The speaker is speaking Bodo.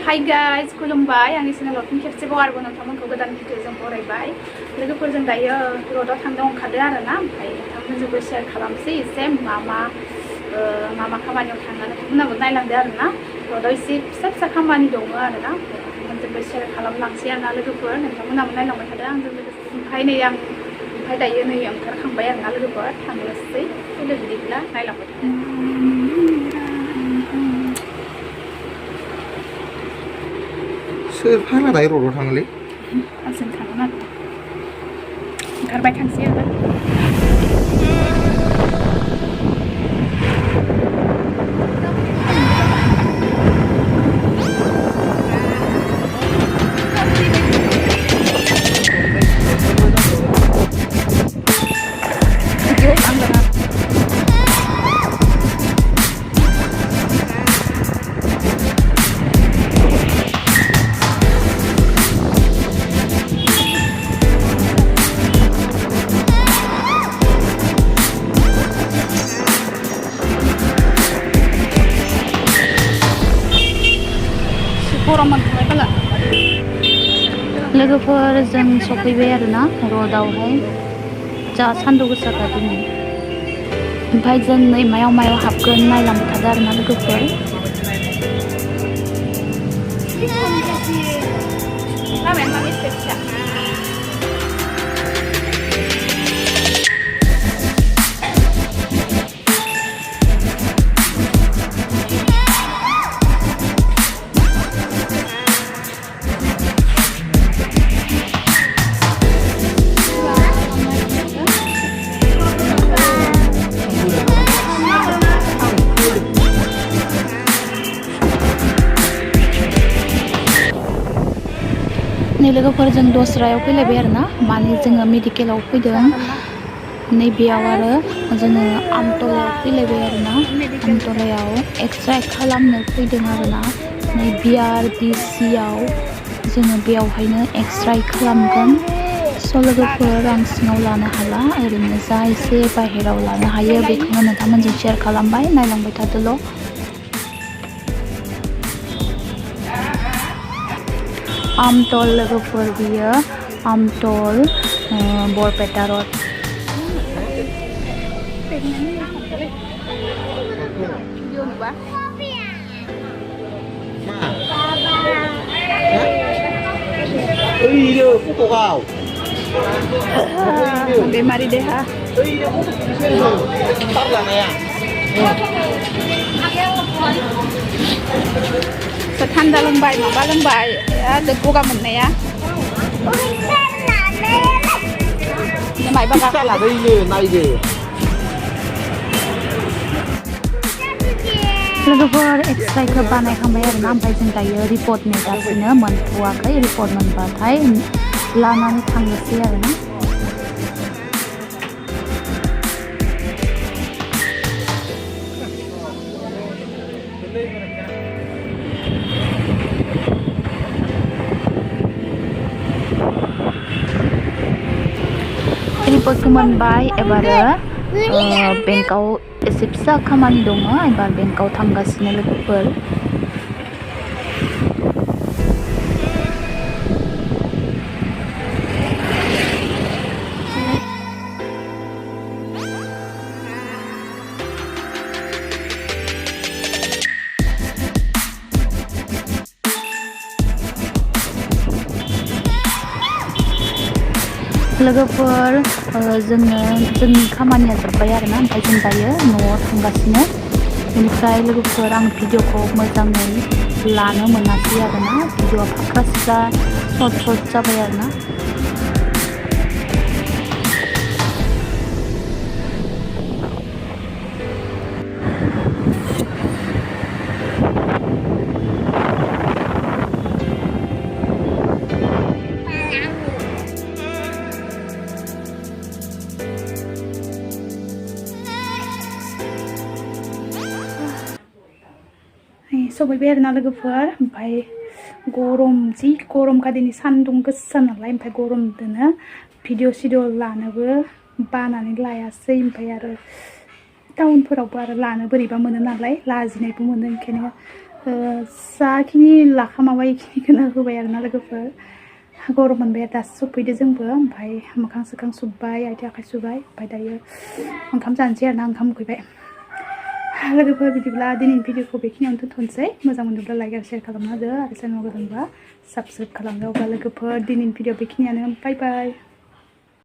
Hi guys, खुलुमबाय आंनि चेनेलाव फिन खेबसेबाव आरोबाव नोंथांमोनखौ गोदान भिडिअजों बरायबाय लोगोफोरजों दायो र'डआव थांनो ओंखारदों आरोना ओमफ्राय नोंथांमोनजोंबो शेयार खालामसै एसे मा मा खामानियाव थांनो नोंथांमोनाबो नायलांदो आरोना र'डआव एसे फिसा खामानि दङ आरोना नोंथांमोनजोंबो शेयार खालामलांसै आरोना लोगोफोर नोंथांमोनाबो नायलांबाय थादों आंजों लोगोसे ओमफ्राय दायो नै ओंखारखांबाय आरोना लोगोफोर थांनोसै बिदिब्ला नायलांबाय थादों सोर फाला दायो र'डआव थाङोलै आंजों थांगोन आरो ओंखारबाय थांसै आरो लोगोफोर जों सफैबाय आरोना र'डआवहाय जा सान्दुं गोसाखा दिनै ओमफ्राय जों नै मायाव हाबगोन नायलांबाय थादों आरोना लोगोफोर नै लोगोफोर जों दस्रायाव फैलायबाय आरोना माने जोङो मेडिकेलाव फैदों नै बेयाव आरो जोङो आमतलायाव फैलायबाय आरोना आमतलायाव एक्सरे खालामनो फैदों आरोना नै BRDCआव जोङो बेयावहायनो एक्सरे खालामगोन स' लोगोफोर आं सिङाव लानो हाला ओरैनो जा एसे बाहेराव लानो हायो बेखौनो नोंथांमोनजों शेयार खालामबाय नायलांबाय थादोल' आमतल लोगोफोर बियो आमतल बरपेटा र'ड बेमारि देहा थान्दा लोंबाय माबा लोंबाय गगा मोननाया लोगोफोर एक्सरेखौ बानायखांबाय आरोना ओमफ्राय जों दायो रिपर्ट नेगासिनो मोनथ'वाखै रिपर्ट मोनबाथाय लानानै थांनोसै आरोना रिपर्टखौ मोनबाय एबारो बेंकआव एसे फिसा खामानि दङ एबार बेंकआव थांगासिनो लोगोफोर लोगोफोर जोंनि खामानिया जोब्बाय आरोना ओमफ्राय जों दायो न'आव थांगासिनो बेनिफ्राय लोगोफोर आं भिडिअखौ मोजाङै लानो मोनासै आरोना भिडिअआ फाख्रा सिख्रा सर्ट जाबाय आरोना सफैबाय आरोना लोगोफोर ओमफ्राय गरम जि गरमखा दिनै सान्दुं गोसा नालाय ओमफ्राय गरमदोनो भिडिअ लानोबो बानानै लायासै ओमफ्राय आरो टाउनफोरावबो आरो लानो बोरैबा मोनो नालाय लाजिनायबो मोनो ओंखायनो जाखिनि लाखामाबाय इखिनिखौनो होबाय आरोना लोगोफोर गरम मोनबाय दासो सफैदो जोंबो ओमफ्राय मोखां सोखां सुबाय आथिं आखाइ सुबाय ओमफ्राय दायो ओंखाम जानोसै आरोना ओंखाम उखैबाय लोगोफोर बिदिब्ला दिनैनि भिडिअखौ बेखिनियावनो दोनथ'नोसै मोजां मोनोब्ला लाइक आरो शेयार खालामना होदो आरो चेनेलाव गोदानबा साबस्क्राइब खालामदो अब्ला लोगोफोर दिनैनि भिडिअ बेखिनियानो बाय बाय